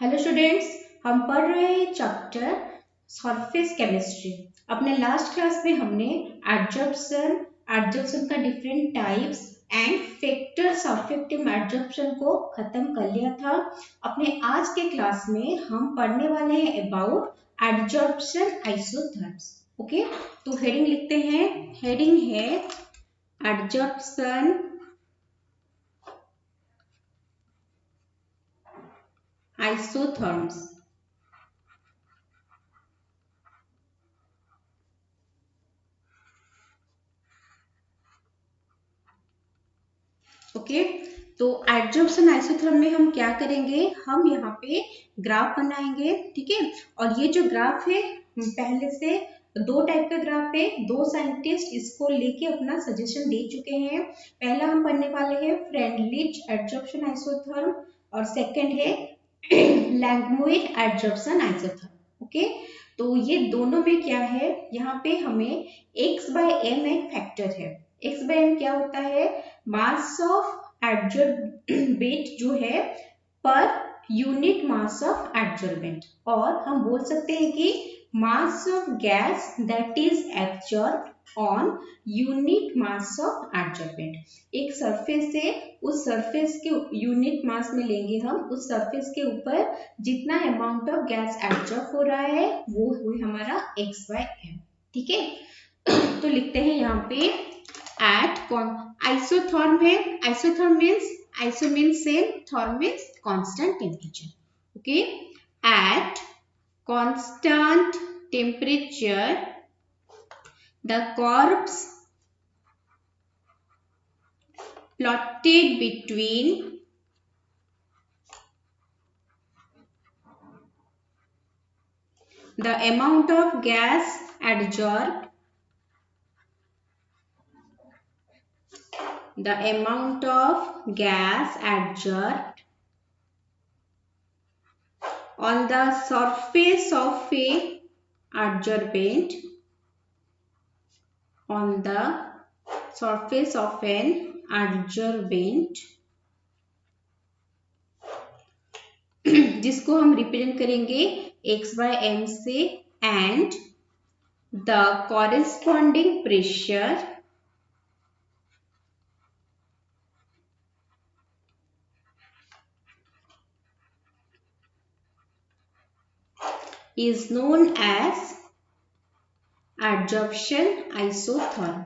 Hello students, हम पढ़ रहे हैं चैप्टर सरफेस केमिस्ट्री। अपने लास्ट क्लास में हमने एडजॉर्प्शन का different types and factors affecting adsorption को खत्म कर लिया था। अपने आज के क्लास में हम पढ़ने वाले हैं अबाउट एडजॉर्प्शन आइसोथर्म्स। ओके, तो हेडिंग लिखते हैं। हेडिंग है एडजॉर्प्शन आइसोथर्म्स। ओके, तो एडजॉर्प्शन आइसोथर्म में हम क्या करेंगे, हम यहाँ पे ग्राफ बनाएंगे। ठीक है, और ये जो ग्राफ है पहले से दो टाइप का ग्राफ है, दो साइंटिस्ट इसको लेके अपना सजेशन दे चुके हैं। पहला हम पढ़ने वाले हैं फ्रेंडलिच एडजॉर्प्शन आइसोथर्म और सेकंड है लैंगमुइर एडजॉर्प्शन आइसोथर्म। ओके, तो ये दोनों में क्या है, यहाँ पे हमें x/m एक फैक्टर है। x/m क्या होता है, मास ऑफ एडजॉर्बेंट जो है per unit mass of adsorbent, और हम बोल सकते हैं कि mass of gas that is absorb on unit mass of adsorbent. एक सरफेस है, उस सरफेस के यूनिट मास में लेंगे हम उस सरफेस के ऊपर जितना अमाउंट ऑफ गैस एब्जॉर्ब हो रहा है वो हुई हमारा x/m। ठीक है, तो लिखते हैं यहाँ पे एट कौन आइसोथर्म है। Isotherm means same, therm means constant temperature. Okay, at constant temperature the curves plotted between the amount of gas adsorbed, the amount of gas adsorbed on the surface of a adsorbent, on the surface of an adsorbent, जिसको हम represent करेंगे x/m से, and the corresponding pressure is known as adsorption isotherm।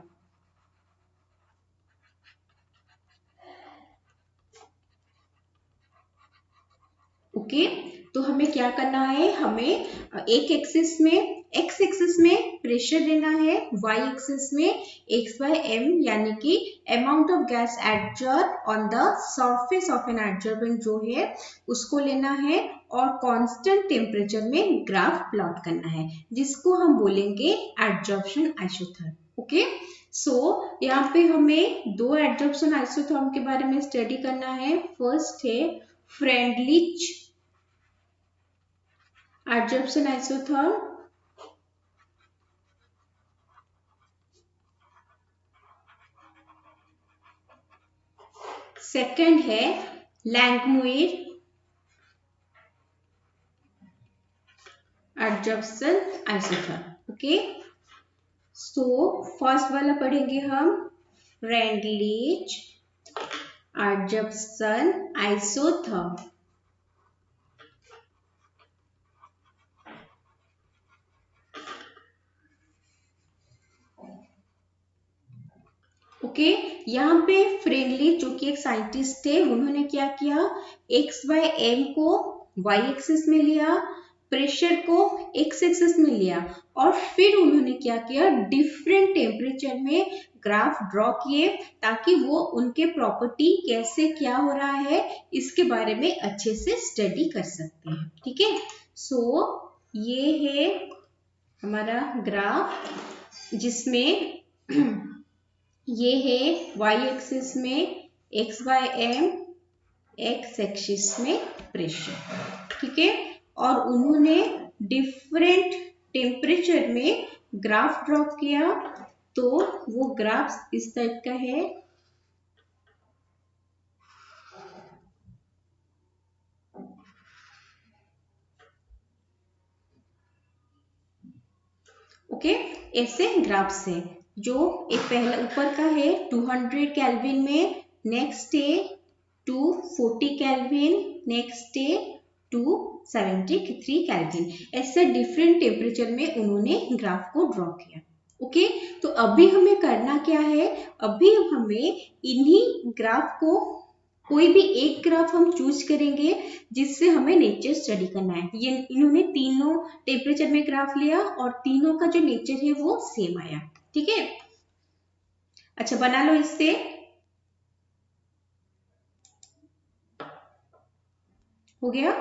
Okay, तो हमें क्या करना है, हमें एक एक्सिस में x एक्सिस में प्रेशर देना है, y एक्सिस में x/m यानी कि amount of gas adsorb on the surface of an adsorbent जो है उसको लेना है, और कांस्टेंट टेम्परेचर में ग्राफ प्लॉट करना है जिसको हम बोलेंगे एडजॉर्प्शन आइसोथर्म। ओके, सो यहाँ पे हमें दो एडजॉर्प्शन आइसोथर्म के बारे में स्टडी करना है। फर्स्ट है फ्रेंडलिच एडजॉर्प्शन आइसोथर्म, सेकंड है Langmuir adsorption isotherm. Okay, so first वाला पढ़ेंगे हम फ्रेंडलिच एडजॉर्प्शन आइसोथर्म। ओके, यहाँ पे फ्रेंडली जो कि एक साइंटिस्ट थे, उन्होंने क्या किया, x/m को y एक्सिस में लिया, प्रेशर को x एक्सिस में लिया, और फिर उन्होंने क्या किया, डिफरेंट टेम्परेचर में ग्राफ ड्रॉ किए ताकि वो उनके प्रॉपर्टी कैसे क्या हो रहा है इसके बारे में अच्छे से स्टडी कर सकते हैं। ठीक है, सो ये है हमारा ग्राफ जिसमें ये है y एक्सिस में x/m, x एक्सिस में प्रेशर। ठीक है, और उन्होंने डिफरेंट टेम्परेचर में ग्राफ ड्रॉ किया, तो वो ग्राफ इस टाइप का है। ओके, ऐसे ग्राफ से जो एक पहला ऊपर का है 200 केल्विन में, नेक्स्ट है 240 केल्विन, नेक्स्ट है 273 केल्विन, ऐसे डिफरेंट टेम्परेचर में उन्होंने ग्राफ को ड्रॉ किया। ओके, तो अभी हमें करना क्या है, अभी हमें इन्हीं ग्राफ को, कोई भी एक ग्राफ हम चूज करेंगे जिससे हमें नेचर स्टडी करना है। ये इन्होंने तीनों टेम्परेचर में ग्राफ लिया और तीनों का जो नेचर है वो सेम आया। ठीक है, अच्छा बना लो इससे। हो गया।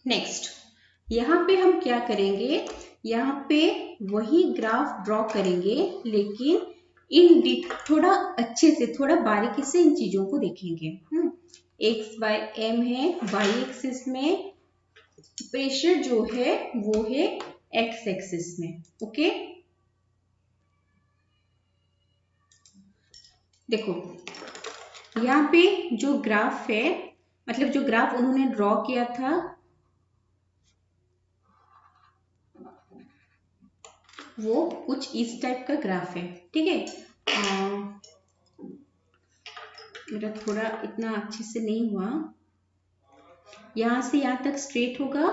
नेक्स्ट यहाँ पे हम क्या करेंगे, यहाँ पे वही ग्राफ ड्रॉ करेंगे लेकिन थोड़ा अच्छे से, थोड़ा बारीकी से इन चीजों को देखेंगे। एक्स बाय एम है, वाई एक्सिस में प्रेशर जो है वो है एक्स एक्सिस में। ओके, देखो यहाँ पे जो ग्राफ है, मतलब जो ग्राफ उन्होंने ड्रॉ किया था वो कुछ इस टाइप का ग्राफ है। ठीक है, मेरा थोड़ा इतना अच्छे से नहीं हुआ, यहाँ से यहाँ तक स्ट्रेट होगा,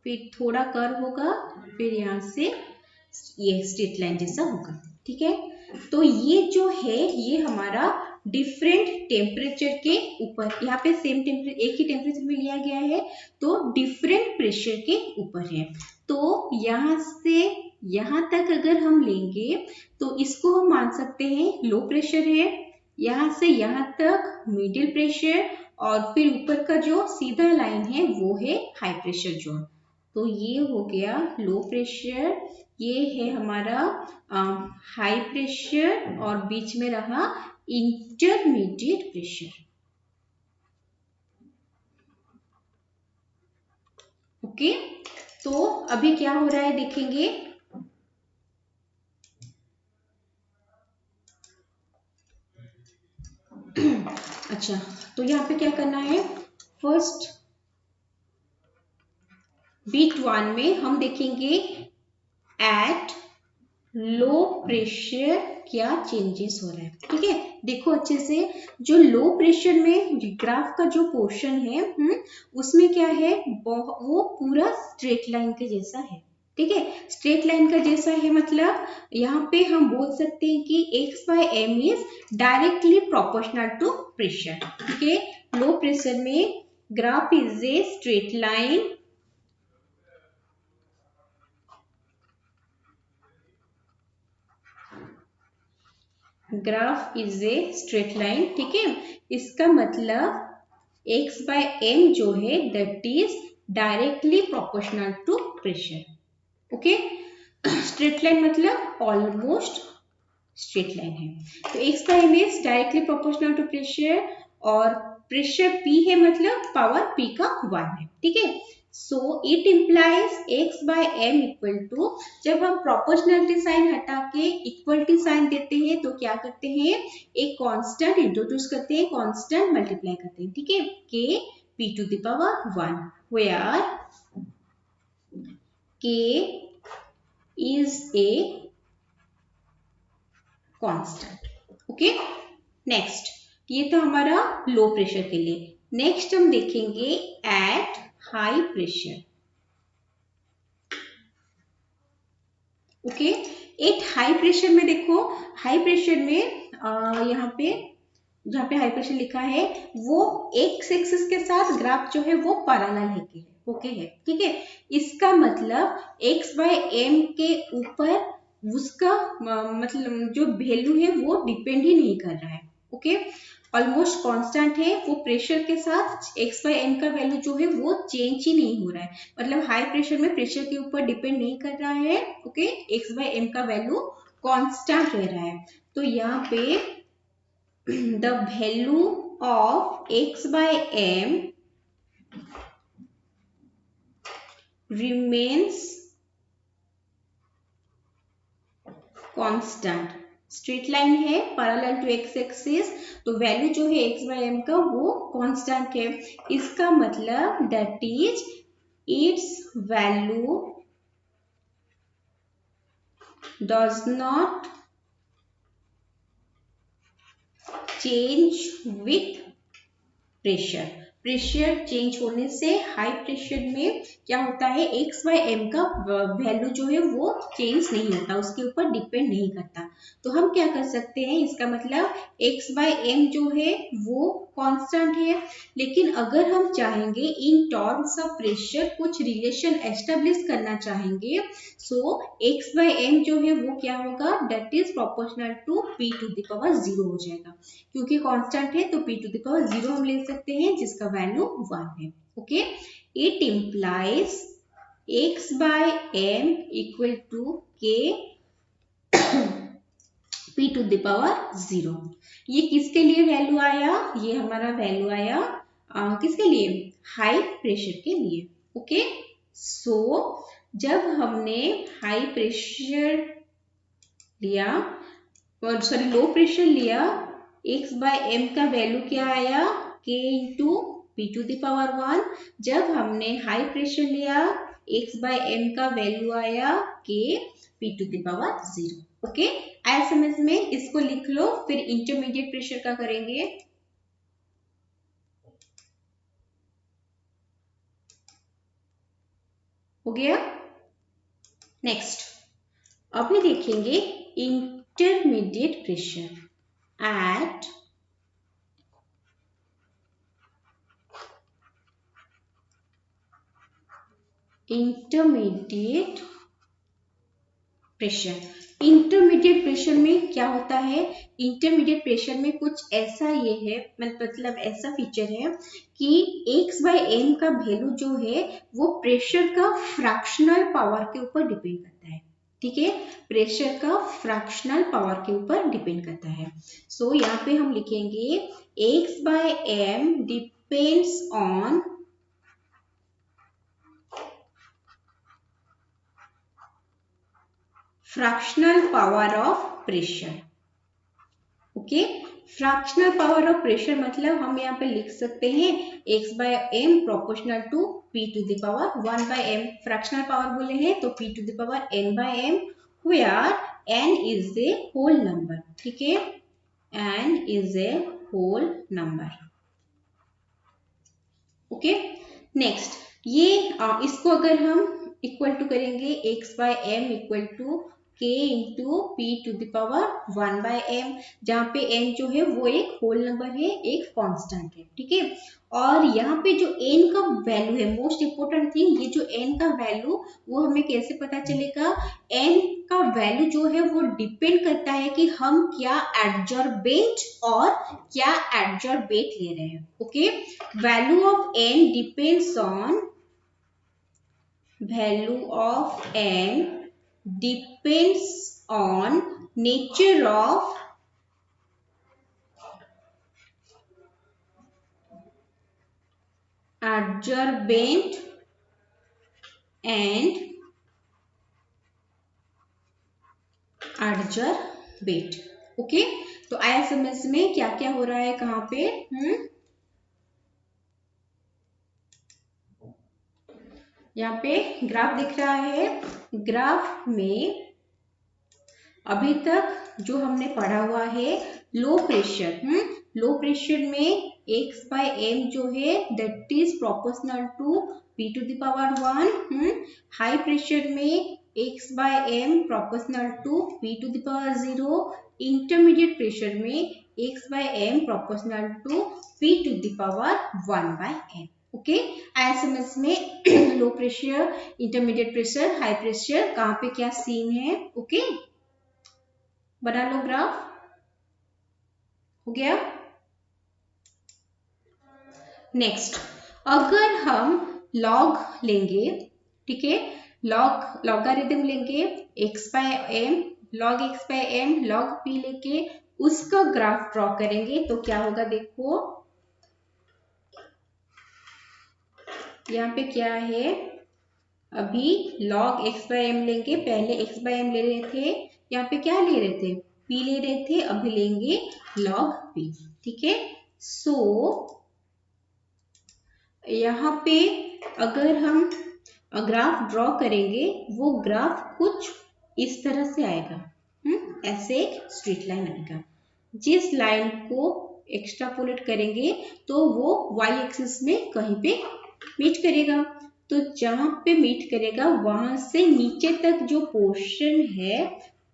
फिर थोड़ा कर्व होगा, फिर यहाँ से ये स्ट्रेट लाइन जैसा होगा। ठीक है, तो ये जो है ये हमारा डिफरेंट टेम्परेचर के ऊपर, यहाँ पे सेम टेम्परेचर, एक ही टेम्परेचर में लिया गया है तो डिफरेंट प्रेशर के ऊपर है। तो यहाँ से यहाँ तक अगर हम लेंगे तो इसको हम मान सकते हैं लो प्रेशर है, यहाँ से यहाँ तक मिडिल प्रेशर, और फिर ऊपर का जो सीधा लाइन है वो है हाई प्रेशर जोन। तो ये हो गया लो प्रेशर, ये है हमारा हाई प्रेशर, और बीच में रहा इंटरमीडिएट प्रेशर। ओके, तो अभी क्या हो रहा है देखेंगे। अच्छा, तो यहाँ पे क्या करना है, फर्स्ट बीट 1 में हम देखेंगे एट लो प्रेशर क्या चेंजेस हो रहा है। ठीक है, देखो अच्छे से, जो लो प्रेशर में ग्राफ का जो पोर्शन है उसमें क्या है, वो पूरा स्ट्रेट लाइन के जैसा है। ठीक है, स्ट्रेट लाइन का जैसा है, मतलब यहाँ पे हम बोल सकते हैं कि x by M is directly proportional to pressure. ठीक है, लो प्रेशर में graph is a straight line, graph is a straight line. ठीक है, इसका मतलब x बाय एम जो है that is directly proportional to pressure. Okay, straight line मतलब ऑलमोस्ट स्ट्रेट लाइन है, तो x by M is directly proportional to pressure, और प्रेशर P है मतलब पावर P का 1 है। ठीक है, so it implies x by M equal to, जब हम प्रोपोर्शनलिटी साइन हटा के इक्वलिटी साइन देते हैं तो क्या करते हैं, एक कांस्टेंट इंट्रोड्यूस करते हैं, कांस्टेंट मल्टीप्लाई करते हैं। ठीक है, k p to the power 1 वेयर k is a constant. Okay, next ये तो हमारा लो प्रेशर के लिए। नेक्स्ट हम देखेंगे at high pressure. Okay, at high pressure में देखो, हाई प्रेशर में यहाँ पे जहाँ पे हाई प्रेशर लिखा है वो एक्स एक्सिस के साथ ग्राफ जो है वो पैरेलल है के ओके है। ठीक है, इसका मतलब x बाय एम के ऊपर उसका मतलब जो वैल्यू है वो डिपेंड ही नहीं कर रहा है। ओके, ऑलमोस्ट कांस्टेंट है, वो प्रेशर के साथ x बाय एम का वैल्यू जो है वो चेंज ही नहीं हो रहा है, मतलब हाई प्रेशर में प्रेशर के ऊपर डिपेंड नहीं कर रहा है। ओके, x बाय एम का वैल्यू कांस्टेंट रह रहा है। तो यहाँ पे the value of x by m remains constant। Straight line है पैरेलल टू एक्स एक्सिस, तो वैल्यू जो है x by m का वो कांस्टेंट है। इसका मतलब that is its value does not change with pressure. Pressure change होने से हाई प्रेशर में क्या होता है, एक्स बाय एम का वैल्यू जो है वो चेंज नहीं होता, उसके ऊपर डिपेंड नहीं करता। तो हम क्या कर सकते हैं, इसका मतलब एक्स बाय एम जो है वो कांस्टेंट है, लेकिन अगर हम चाहेंगे इन टर्म्स ऑफ प्रेशर कुछ रिलेशन एस्टेब्लिश करना चाहेंगे, सो एक्स बाय एम जो है वो क्या होगा, that is proportional to P to the power 0 हो जाएगा। क्योंकि कांस्टेंट है तो p टू द पावर 0 हम ले सकते हैं जिसका वैल्यू 1 है। Okay, it implies x by m equal to k p to the power 0। ये किसके लिए वैल्यू आया, ये हमारा वैल्यू आया किसके लिए, हाई प्रेशर के लिए। ओके, सो जब हमने हाई प्रेशर लिया, सॉरी लो प्रेशर लिया, x बाय एम का वैल्यू क्या आया, k into P to the power 1। जब हमने हाई प्रेशर लिया, x बाय एम का वैल्यू आया k P to the power 0। Okay, आया समझ में, इसको लिख लो, फिर इंटरमीडिएट प्रेशर का करेंगे। हो गया। नेक्स्ट अभी देखेंगे intermediate pressure at intermediate pressure. Intermediate pressure में क्या होता है, इंटरमीडिएट प्रेशर में कुछ ऐसा ये है, मतलब ऐसा फीचर है कि x बाय एम का वैल्यू जो है वो प्रेशर का फ्रैक्शनल पावर के ऊपर डिपेंड करता है। ठीक है, प्रेशर का फ्रैक्शनल पावर के ऊपर डिपेंड करता है। सो यहाँ पे हम लिखेंगे x by M depends on fractional power of pressure. Okay, fractional power of pressure मतलब हम यहाँ पे लिख सकते हैं x by M proportional to p to the power 1 by m। Fractional power बोले हैं तो p to the power n by m, where n is a whole number. ठीक है, n is a whole number. Okay, next ये इसको अगर हम equal to करेंगे x by M equal to k into P to the power 1 by m, जहाँ पे n जो है वो एक होल नंबर है, एक कांस्टेंट है। ठीक है, और यहाँ पे जो n का वैल्यू है, मोस्ट इंपोर्टेंट थिंग, ये जो n का वैल्यू वो हमें कैसे पता चलेगा, n का वैल्यू जो है वो डिपेंड करता है कि हम क्या एडजॉर्बेंट और क्या एडजॉर्बेट ले रहे हैं। Okay, value of n depends on, value of n depends on nature of adsorbent and adsorbate। Okay, तो आया समझ में क्या क्या हो रहा है कहाँ पे। यहाँ पे ग्राफ दिख रहा है, ग्राफ में अभी तक जो हमने पढ़ा हुआ है लो प्रेशर, लो प्रेशर में x बाय एम जो है that is proportional to p to the power 1। High pressure में x by M proportional to p to the power 0। Intermediate pressure में x by M proportional to p to the power 1 by m। Okay, आया समझ में low pressure, intermediate pressure, high pressure कहाँ पे क्या scene है। Okay, बना लो graph. हो गया। नेक्स्ट अगर हम लॉग लेंगे, ठीक है, लॉगारिथम लेंगे x by M, log x by M, log p लेके उसका ग्राफ ड्रॉ करेंगे तो क्या होगा, देखो यहाँ पे क्या है, अभी log x बाय एम लेंगे, पहले x बाय एम ले रहे थे, यहाँ पे क्या ले रहे थे, p ले रहे थे, अभी लेंगे log p। ठीक है, सो यहाँ पे अगर हम ग्राफ ड्रॉ करेंगे वो ग्राफ कुछ इस तरह से आएगा। ऐसे एक स्ट्रेट लाइन आएगा। जिस लाइन को एक्सट्रापोलेट करेंगे तो वो y एक्सिस में कहीं पे मीट करेगा। तो जहां पे मीट करेगा वहां से नीचे तक जो पोर्शन है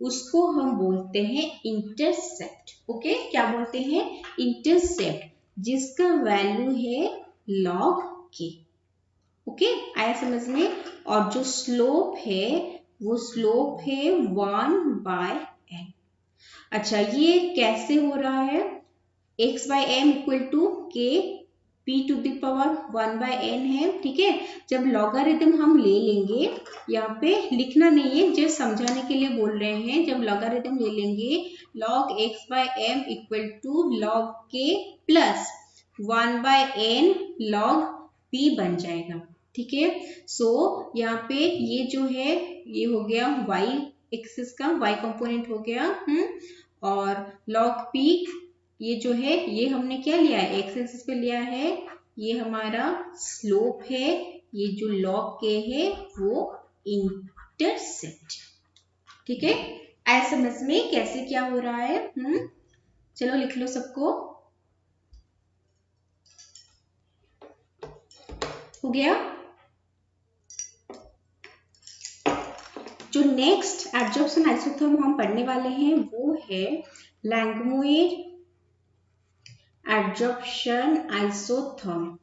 उसको हम बोलते हैं इंटरसेप्ट। ओके, क्या बोलते हैं? इंटरसेप्ट, जिसका वैल्यू है log k। ओके, आया समझ में? और जो स्लोप है वो स्लोप है 1/n। अच्छा, ये कैसे हो रहा है? x/m equal to k p to the power 1/n है। ठीक है, जब लॉगरिथम हम ले लेंगे, यहाँ पे लिखना नहीं है, जस्ट समझाने के लिए बोल रहे हैं। जब लॉगरिथम ले लेंगे log x/m equal to log k plus 1/n log p बन जाएगा। ठीक है, सो यहाँ पे ये जो है ये हो गया y एक्सिस का, y कंपोनेंट हो गया। और log p ये जो है ये हमने क्या लिया है? x एक्सिस पे लिया है। ये हमारा स्लोप है, ये जो log k है वो इंटरसेप्ट। ठीक है, आया समझ में कैसे क्या हो रहा है? चलो लिख लो सबको। हो गया? जो नेक्स्ट एडजॉर्प्शन आइसोथर्म हम पढ़ने वाले हैं वो है Langmuir adsorption isotherm.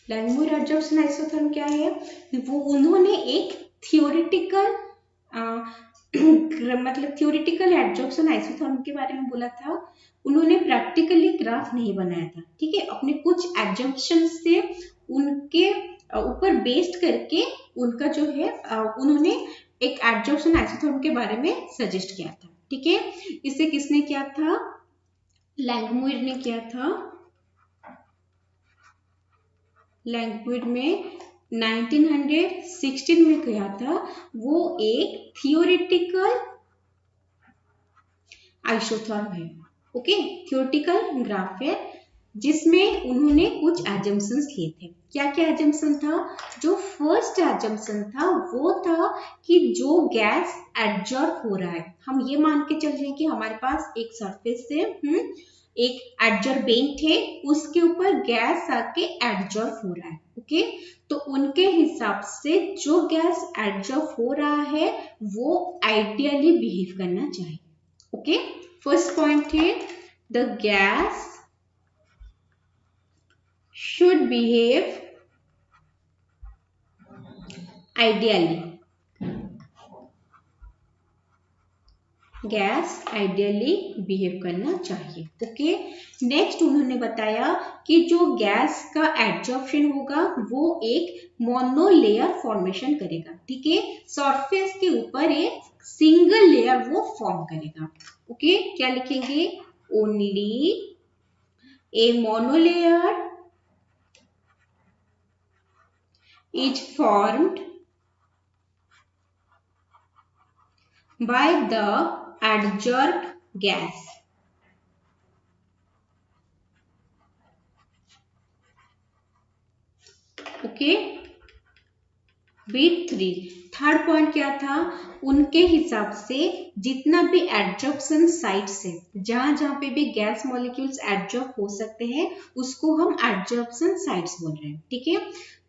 Langmuir adsorption isotherm क्या है? वो उन्होंने एक थियोरेटिकल मतलब थियोरेटिकल एडजॉर्प्शन आइसोथर्म के बारे में बोला था। उन्होंने प्रैक्टिकली ग्राफ नहीं बनाया था। ठीक है, अपने कुछ एडजम्पशन से उनके ऊपर बेस्ड करके उनका जो है उन्होंने एक एडजॉर्प्शन आइसोथर्म के बारे में सजेस्ट किया था। ठीक है, इसे किसने किया था? लैंगमुइर ने किया था। लैंगमुइर में 1916 में किया था। वो एक थियोरेटिकल आइसोथर्म है। ओके, थियोरेटिकल ग्राफ है जिसमें उन्होंने कुछ एजम्पशंस लिए थे। क्या क्या एजम्पशन था? जो फर्स्ट एजम्पशन था वो था कि जो गैस एडजॉर्ब हो रहा है, हम ये मान के चल रहे हैं कि हमारे पास एक सरफेस से एक एडजॉर्बेंट है, उसके ऊपर गैस आके एडजॉर्ब हो रहा है। ओके, तो उनके हिसाब से जो गैस एडजॉर्ब हो रहा है वो आइडियली बिहेव करना चाहिए। ओके, फर्स्ट पॉइंट है the gas should behave ideally। Gas ideally behave करना चाहिए। ओके, नेक्स्ट उन्होंने बताया कि जो गैस का एडजॉर्प्शन होगा वो एक मोनोलेयर फॉर्मेशन करेगा। ठीक है, सरफेस के ऊपर एक सिंगल लेयर वो फॉर्म करेगा। ओके, क्या लिखेंगे? Only a monolayer is formed by the adsorbed gas। Okay, बीट 3। थर्ड पॉइंट क्या था? उनके हिसाब से जितना भी एडजॉर्प्शन साइट्स है, जहां जहां पे भी गैस मॉलिक्यूल्स एडजॉर्ब हो सकते हैं उसको हम एडजॉर्प्शन साइट्स बोल रहे हैं। ठीक है,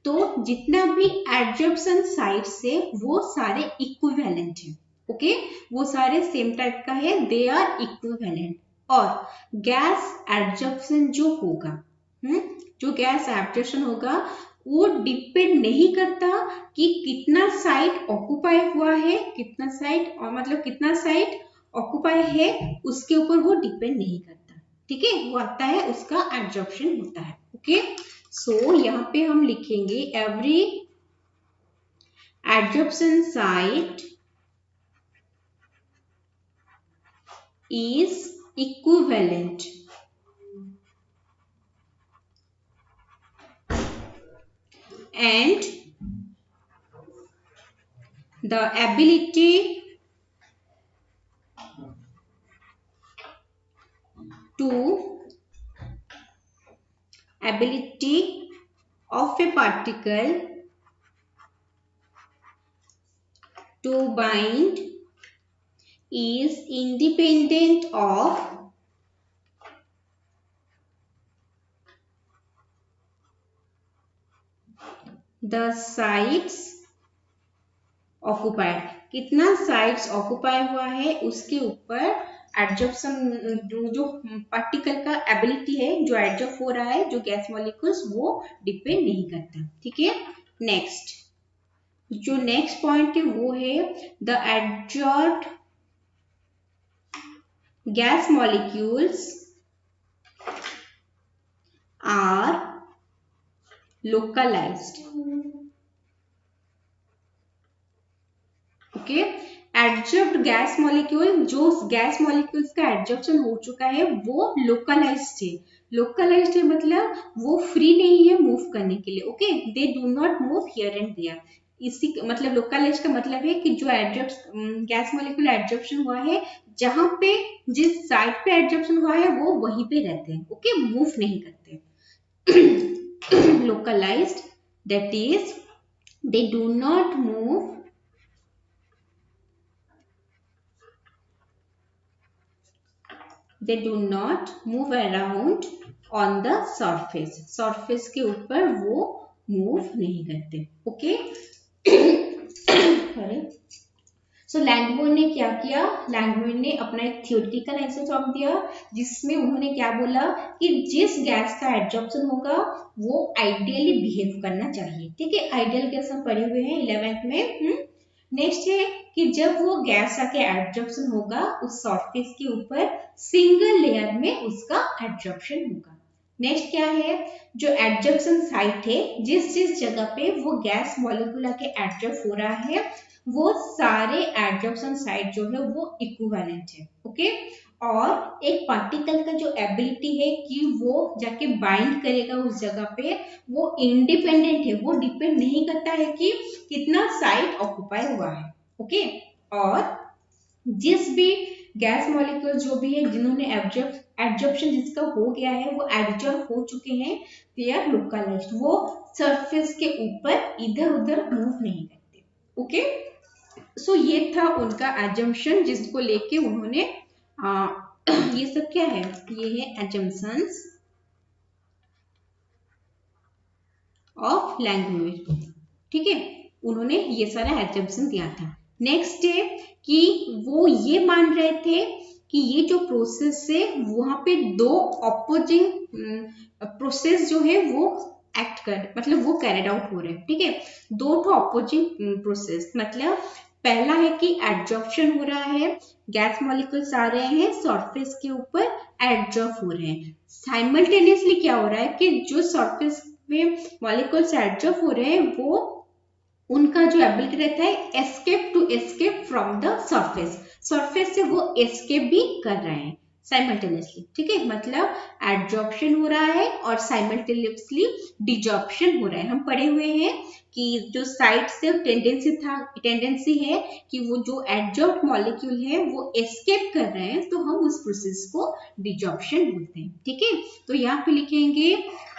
तो जितना भी एडजॉर्प्शन साइट्स है वो सारे इक्विवेलेंट है। ओके, वो सारे सेम टाइप का है, दे आर इक्विवेलेंट। और गैस एडजॉर्प्शन जो होगा, जो गैस एडजॉर्प्शन होगा वो डिपेंड नहीं करता कि कितना साइट ऑक्युपाई हुआ है, कितना साइट मतलब कितना साइट ऑक्युपाई है उसके ऊपर वो डिपेंड नहीं करता। ठीक है, वो आता है उसका एडजॉर्प्शन होता है। ओके, सो यहाँ पे हम लिखेंगे every adsorption site is equivalent and the ability of a particle to bind is independent of the sites occupied. कितना साइट्स ऑक्युपाई हुआ है उसके ऊपर एडजॉर्प्शन जो पार्टिकल का एबिलिटी है, जो एडजॉर्ब हो रहा है, जो गैस मॉलिक्यूल्स, वो डिपेंड नहीं करता. ठीक है. नेक्स्ट, जो नेक्स्ट पॉइंट है वो है the adsorbed gas molecules are localized. Okay. Adsorbed gas molecule, जो गैस मॉलिक्यूल्स का एडजॉर्प्शन हो चुका है वो लोकलाइज्ड है. लोकलाइज्ड है मतलब वो फ्री नहीं है मूव करने के लिए. Okay. They do not move here and there. इसी मतलब लोकलाइज्ड का मतलब है कि जो गैस मॉलिक्यूल एडजॉर्प्शन हुआ है, जहां पे जिस साइड पे एडजॉर्प्शन हुआ है वो वहीं पे रहते हैं. ओके. मूव नहीं करते. localized, that is they do not move around on the surface के ऊपर वो मूव नहीं करते. ओके. सो लैंगमुइर ने क्या किया? लैंगमुइर ने अपना एक थियोरेटिकल आइसोटॉप दिया जिसमें उन्होंने क्या बोला कि जिस गैस का एडजॉर्प्शन होगा वो आइडियली बिहेव करना चाहिए. ठीक है. आइडियल गैस हम पढ़े हुए हैं 11th में. नेक्स्ट है कि जब वो गैस आके एडजॉर्प्शन होगा उस सरफेस के ऊपर सिंगल लेयर में उसका एडजॉर्प्शन होगा. नेक्स्ट क्या है? जो एडजॉर्प्शन साइट है, जिस जिस जगह पे वो गैस मॉलिक्यूल आके एडजॉर्ब हो रहा है, वो सारे एडजॉर्प्शन साइट जो है वो इक्विवेलेंट है. ओके. और एक पार्टिकल का जो एबिलिटी है कि वो जाके बाइंड करेगा उस जगह पे, वो इंडिपेंडेंट है. वो डिपेंड नहीं करता है कि कितना साइट ऑक्युपाई हुआ है. ओके. और जिस भी गैस मॉलिक्यूल जो भी है जिन्होंने एडजॉर्प्शन जिसका हो गया है, वो एडजॉर्ब हो चुके हैं, दे आर लोकलाइज्ड. वो सरफेस के ऊपर इधर उधर मूव नहीं करते. ओके. सो ये था उनका एजम्पशन जिसको लेके उन्होंने ये सब क्या है? ये है एजम्पशंस ऑफ लैंगमुइर. ठीक है. उन्होंने ये सारा एजम्पशन दिया था. नेक्स्ट है कि वो ये मान रहे थे कि ये जो प्रोसेस है वहां पे दो ऑपोजिंग प्रोसेस जो है वो एक्ट कर, मतलब वो कैरिड आउट हो रहे हैं. ठीक है. दो तो ऑपोजिंग प्रोसेस, मतलब पहला है कि एडजॉर्प्शन हो रहा है, गैस मॉलिक्यूल्स आ रहे हैं सरफेस के ऊपर, एडजॉर्ब हो रहे हैं. साइमल्टेनियसली क्या हो रहा है कि जो सरफेस में मॉलिक्यूल्स एडजॉर्ब हो रहे हैं वो उनका जो एबिलिटी रहता है एस्केप फ्रॉम द सरफेस से वो एस्केप भी कर रहे हैं साइमल्टेनियसली. ठीक है. मतलब एडजॉर्प्शन हो रहा है और साइमल्टेनियसली डिजॉर्प्शन हो रहा है. हम पढ़े हुए हैं कि जो साइड से टेंडेंसी है कि वो जो एडजॉर्ब मॉलिक्यूल है वो एस्केप कर रहे हैं, तो हम उस प्रोसेस को डिजॉर्प्शन बोलते हैं. ठीक है. तो यहाँ पे लिखेंगे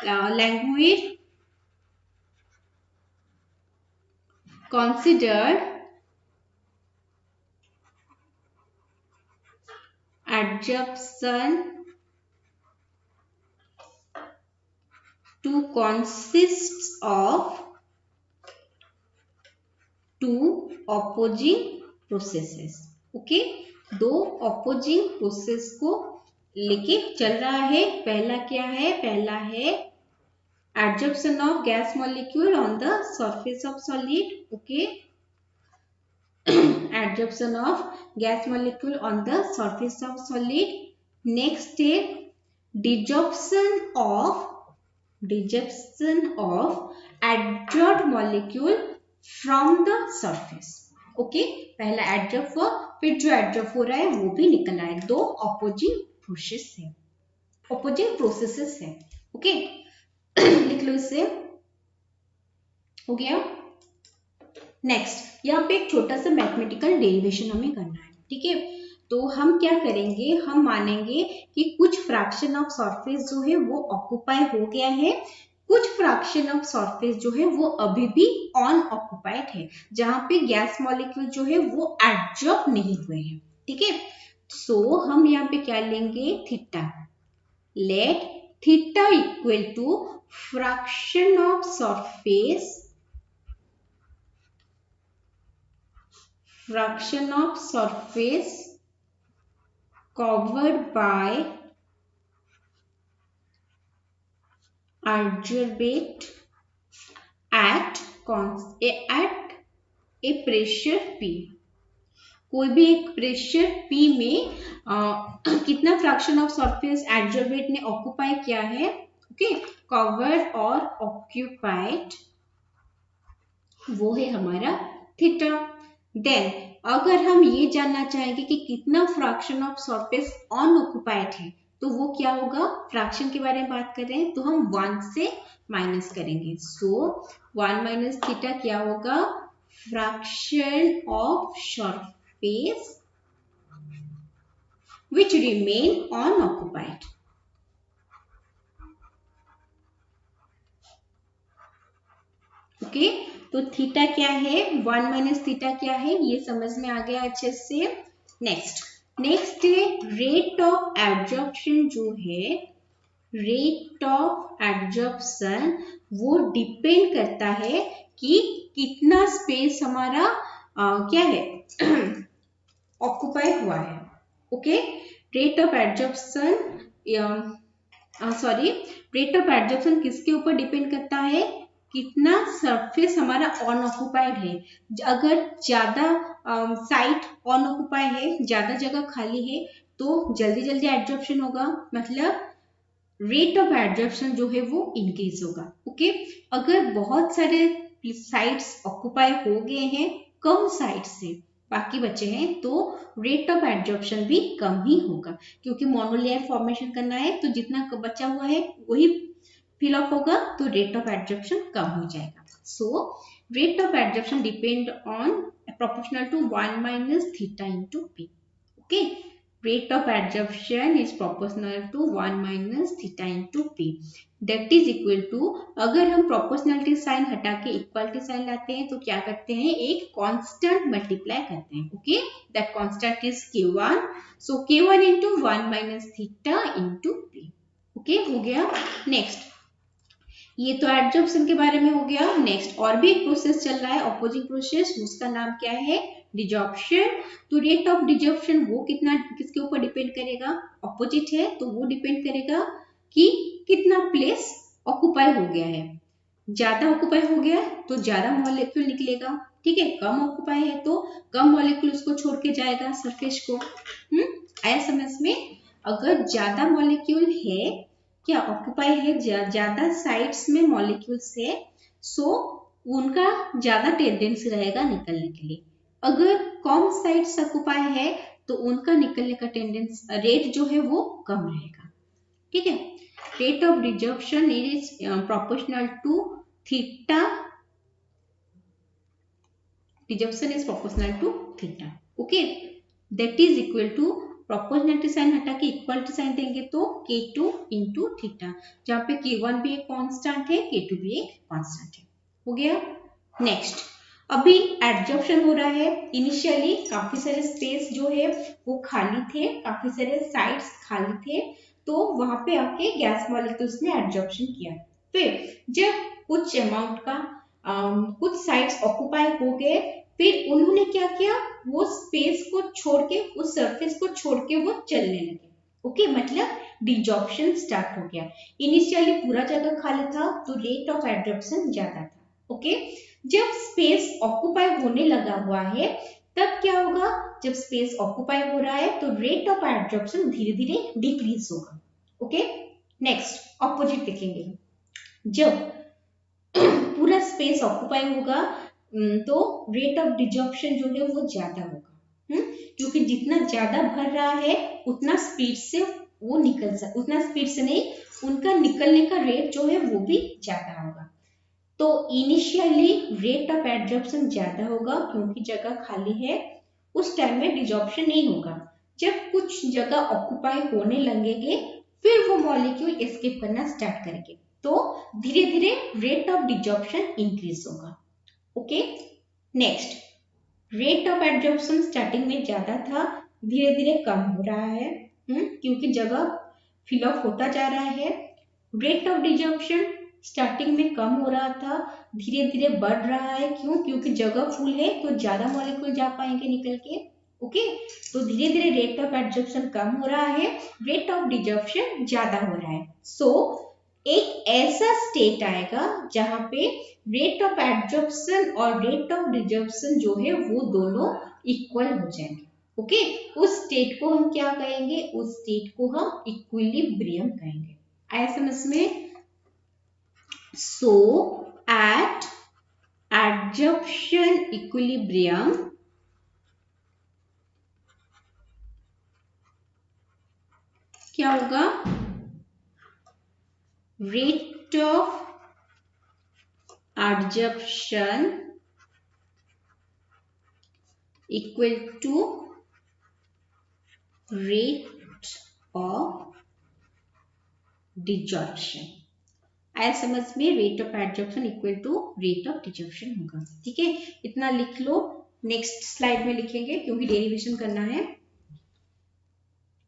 Langmuir considered adsorption to consist of two opposing processes. Okay. दो opposing process को लेके चल रहा है. पहला क्या है? पहला है adsorption of gas molecule on the surface of solid. Okay. Adsorption of gas molecule on the surface of solid. Next is desorption of adsorbed molecule from the surface. Okay. पहला एडजॉर्ब हुआ, फिर जो एडजॉर्ब हो रहा है वो भी निकल आए. दो ऑपोजिंग प्रोसेस है, ऑपोजिंग प्रोसेसेस है. ओके. लिख लो इसे. हो गया. नेक्स्ट यहाँ पे एक छोटा सा मैथमेटिकल डेरिवेशन हमें करना है, ठीक है। तो हम क्या करेंगे, हम मानेंगे कि कुछ फ्रैक्शन ऑफ सरफेस जो है वो ऑक्युपाई हो गया है, कुछ फ्रैक्शन ऑफ सरफेस जो है वो अभी भी अनऑक्युपाइड है, जहां पे गैस मॉलिक्यूल जो है वो एडजॉर्ब नहीं हुए हैं, ठीक है। सो हम यहाँ पे क्या लेंगे, theta. Let theta equal to fraction of surface, fraction of surface covered by adsorbate at a pressure P। कोई भी एक प्रेशर P में कितना फ्रैक्शन ऑफ सरफेस एडजॉर्बेट ने ऑक्युपाई किया है, ओके, कवर्ड और ऑक्युपाइड, वो है हमारा थीटा। देन अगर हम ये जानना चाहेंगे कि कितना फ्रैक्शन ऑफ सरफेस अनऑक्युपाइड है, तो वो क्या होगा, फ्रैक्शन के बारे में बात कर रहे हैं तो हम 1 से माइनस करेंगे। सो 1 माइनस थीटा क्या होगा, fraction of surface which remain unoccupied। Okay, तो थीटा क्या है, 1 माइनस थीटा क्या है, ये समझ में आ गया अच्छे से। नेक्स्ट है रेट ऑफ एब्जॉर्प्शन जो है, रेट ऑफ एब्जॉर्प्शन वो डिपेंड करता है कि कितना स्पेस हमारा क्या है ऑक्युपाई हुआ है, okay. Rate of absorption rate of absorption किसके ऊपर डिपेंड करता है, कितना सरफेस हमारा अनऑक्युपाइड है। अगर ज्यादा साइट अनऑक्युपाई है, ज्यादा जगह खाली है, तो जल्दी जल्दी एब्जॉर्प्शन होगा, मतलब रेट ऑफ एब्जॉर्प्शन जो है वो इंक्रीज होगा, ओके। अगर बहुत सारे साइट्स ऑक्युपाई हो गए हैं, कम साइट से बाकी बचे हैं, तो रेट ऑफ एब्जॉर्प्शन भी कम ही होगा, क्योंकि मोनोलेयर फॉर्मेशन करना है, तो जितना बचा हुआ है वही फिल अप होगा, तो रेट ऑफ एब्जॉर्प्शन कम हो जाएगा। So rate of absorption depend on proportional to 1 minus theta into P, okay. Rate of absorption is proportional to 1 minus theta into P, that is equal to, अगर हम proportionality sign हटा के equality sign लाते हैं तो क्या करते हैं, एक कांस्टेंट मल्टीप्लाई करते हैं, okay. That constant is k1, so k1 into 1 minus theta into P, okay, हो गया। नेक्स्ट, ये तो एब्जॉर्प्शन के बारे में हो गया। नेक्स्ट और भी एक प्रोसेस चल रहा है, ऑपोजिंग प्रोसेस, उसका नाम क्या है, डिजॉर्प्शन। तो रेट ऑफ डिजॉर्प्शन वो कितना, किसके ऊपर डिपेंड करेगा, ऑपोजिट है तो वो डिपेंड करेगा कि कितना प्लेस ऑक्युपाई हो गया है। ज्यादा ऑक्युपाई हो गया तो ज्यादा मॉलिक्यूल निकलेगा, ठीक है। कम ऑक्युपाई है तो कम मॉलिक्यूल उसको छोड़ के जाएगा सरफेस को। आया समझ में। अगर ज्यादा मॉलिक्यूल है, क्या ऑक्युपाई है, ज्यादा साइड्स में मॉलिक्यूल्स है, सो उनका ज्यादा टेंडेंसी रहेगा निकलने के लिए। अगर कम साइड्स ऑक्युपाई है तो उनका निकलने का टेंडेंसी रेट जो है वो कम रहेगा, ठीक है। Rate of desorption is proportional to theta, desorption is proportional to theta, okay. That is equal to, proportionality sign हटा के इक्वालिटी साइन देंगे तो k2 इंटू थीटा, जहाँ पे k1 भी एक कांस्टेंट है, k2 भी एक कांस्टेंट है, हो गया। नेक्स्ट, अभी एब्जॉर्प्शन हो रहा है, इनिशियली काफी सारे स्पेस जो है वो खाली थे, काफी सारे साइड्स खाली थे, तो वहां पे आके गैस मॉलिक्यूल्स ने एब्जॉर्प्शन किया। फिर जब कुछ अमाउंट का कुछ साइड्स ऑक्युपाई हो गए, फिर उन्होंने क्या किया, वो स्पेस को छोड़ के, उस सरफेस को छोड़ के वो चलने लगे, ओके। मतलब डिजॉर्प्शन स्टार्ट हो गया। इनिशियली पूरा जगह खाली था तो रेट ऑफ एब्जॉर्प्शन ज्यादा था, ओके। जब स्पेस ऑक्युपाई होने लगा हुआ है तब क्या होगा, जब स्पेस ऑक्युपाई हो रहा है तो रेट ऑफ एब्जॉर्प्शन धीरे धीरे डिक्रीज होगा, ओके। नेक्स्ट ऑपोजिट देखेंगे, जब पूरा स्पेस ऑक्युपाई होगा तो रेट ऑफ डिजॉर्प्शन जो है वो ज्यादा होगा, क्योंकि जितना ज्यादा भर रहा है उतना स्पीड से वो निकल सकता, उतना स्पीड से नहीं, उनका निकलने का रेट जो है वो भी ज्यादा होगा। तो इनिशियली रेट ऑफ एडजॉर्प्शन ज्यादा होगा क्योंकि जगह खाली है, उस टाइम में डिजॉर्प्शन नहीं होगा। जब कुछ जगह ऑक्यूपाई होने लगेंगे फिर वो मॉलिक्यूल एस्केप करना स्टार्ट करेंगे, तो धीरे धीरे रेट ऑफ डिजॉर्प्शन इंक्रीज होगा। Okay, next, rate of adsorption starting में ज्यादा था, धीरे धीरे कम हो रहा है क्योंकि जगह फिलअप होता जा रहा है। रेट ऑफ डिजॉर्प्शन स्टार्टिंग में कम हो रहा था, धीरे धीरे बढ़ रहा है, क्यों? क्योंकि जगह फुल है तो ज्यादा मॉलिक्यूल जा पाएंगे निकल के। ओके, तो धीरे धीरे रेट ऑफ एडजॉर्प्शन कम हो रहा है, रेट ऑफ डिजॉर्प्शन ज्यादा हो रहा है। सो एक ऐसा स्टेट आएगा जहां पे रेट ऑफ एडजॉर्प्शन और रेट ऑफ डिजॉर्प्शन जो है वो दोनों इक्वल हो जाएंगे। ओके, उस स्टेट को हम क्या कहेंगे? उस स्टेट को हम इक्विलिब्रियम कहेंगे। आया समझ में? So at adsorption equilibrium, क्या होगा? Rate of adsorption equal to rate of desorption। आया समझ में? Rate of adsorption equal to rate of desorption होगा। ठीक है, इतना लिख लो, नेक्स्ट स्लाइड में लिखेंगे क्योंकि डेरिवेशन करना है।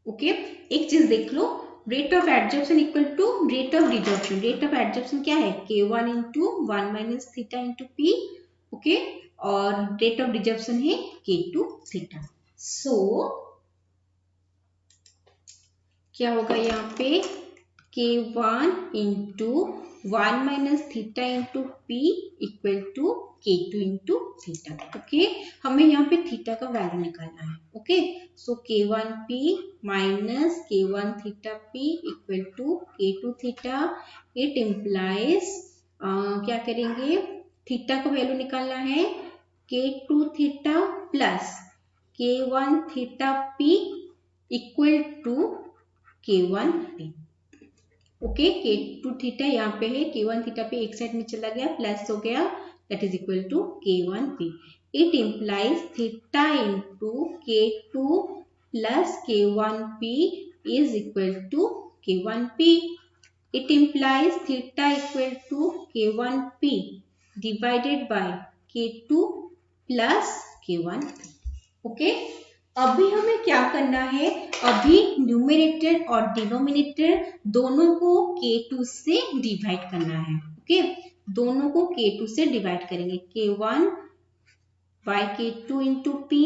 ओके, एक चीज देख लो, rate of adsorption equal to rate of desorption. Rate of adsorption क्या है? K1 into 1 minus theta into P। Okay, और रेट ऑफ डिजॉर्प्शन है K2 थीटा। सो क्या होगा यहाँ पे? K1 into 1 minus theta into P equal to K2 into theta. Okay, हमें यहाँ पे थीटा का वैल्यू निकालना है। Okay, so K1P minus K1 theta P equal to K2 theta. It implies क्या करेंगे? थीटा का वैल्यू निकालना है K2 theta plus K1 theta P equal to K1P। Okay, K2 theta यहाँ पे है, K1 थीटा पे एक साइड में चला गया, प्लस हो गया, that is equal to K1P। It implies theta into K2 plus K1P is equal to K1P। It implies theta equal to K1P divided by K2 plus K1P। Okay, अभी हमें क्या करना है? अभी न्यूमरेटर और डिनोमिनेटर दोनों को K2 से डिवाइड करना है। ओके, दोनों को K2 से डिवाइड करेंगे। K1 by K2 into P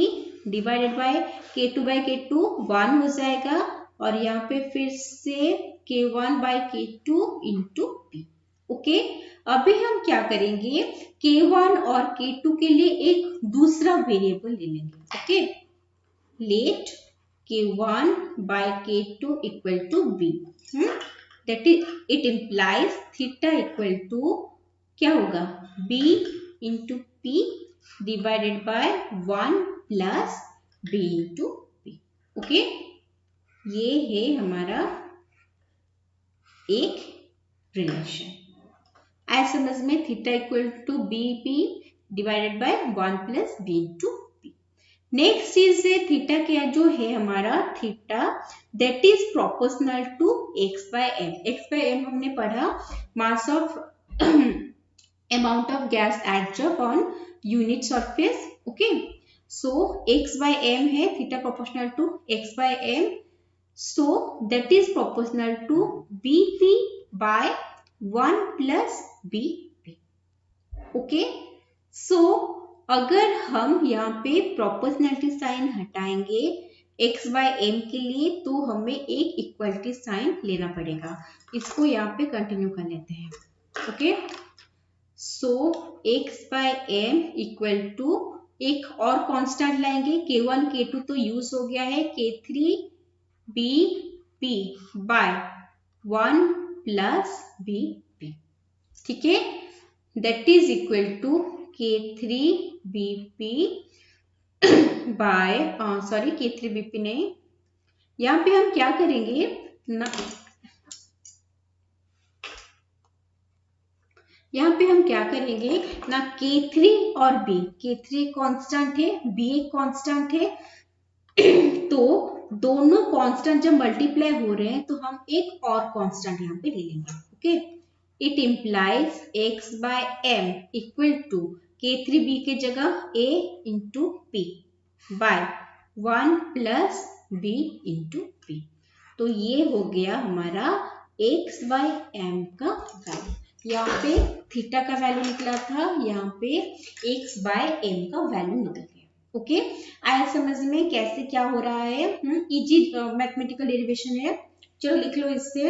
divided by K2 by K2 1 हो जाएगा, और यहाँ पे फिर से K1 by K2 into P। Okay, अभी हम क्या करेंगे? K1 और K2 के लिए एक दूसरा वेरिएबल ले लेंगे। Okay, let K1 by K2 equal to B। That is, it implies theta equal to क्या होगा? B into P divided by 1 plus B into P। Okay, ये है हमारा एक रिलेशन। आया समझ में? Theta equal to B P divided by 1 plus B into. Next चीज है थीटा, क्या जो है हमारा theta that is proportional to x by m। x by m हमने पढ़ा, mass of amount of gas adsorb on unit surface. Okay, so x by m है, theta proportional to x by m, so that is proportional to bp by 1 plus bp। Okay, so अगर हम यहाँ पे proportionality sign हटाएंगे x by m के लिए, तो हमें एक इक्वलिटी साइन लेना पड़ेगा। इसको यहाँ पे कंटिन्यू कर लेते हैं। Okay, so x by m equal to एक और कांस्टेंट लाएंगे, K1 K2 तो यूज हो गया है, K3 BP by 1 plus BP। ठीक है, that is equal to K3 BP by sorry K3 BP नहीं, यहाँ पे हम क्या करेंगे ना, यहाँ पे हम क्या करेंगे ना, K3 और B, K3 कांस्टेंट है, B एक कांस्टेंट है, तो दोनों कांस्टेंट जब मल्टीप्लाई हो रहे हैं तो हम एक और कांस्टेंट यहाँ पे ले लेंगे। Okay, it implies x by m equal to K3B के जगह A into P by 1 plus B into P। तो ये हो गया हमारा x by m का वैल्यू। यहाँ पे थीटा का वैल्यू निकला था, यहाँ पे x by m का वैल्यू निकल गया। ओके, आया समझ में कैसे क्या हो रहा है? इजी मैथमेटिकल डेरिवेशन है। चलो लिख लो, इससे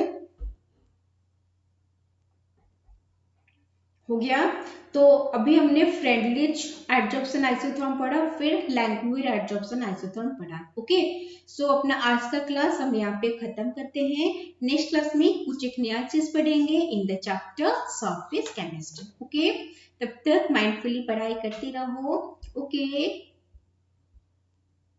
हो गया। तो अभी हमने फ्रेंडलिच एडजॉर्प्शन आइसोथर्म पढ़ा, फिर लैंगमुइर एडजॉर्प्शन आइसोथर्म पढ़ा। ओके, सो अपना आज का क्लास हम यहाँ पे खत्म करते हैं। नेक्स्ट क्लास में कुछ एक नया चीज पढ़ेंगे in the chapter surface chemistry. Okay, तब तक माइंडफुली पढ़ाई करते रहो। ओके।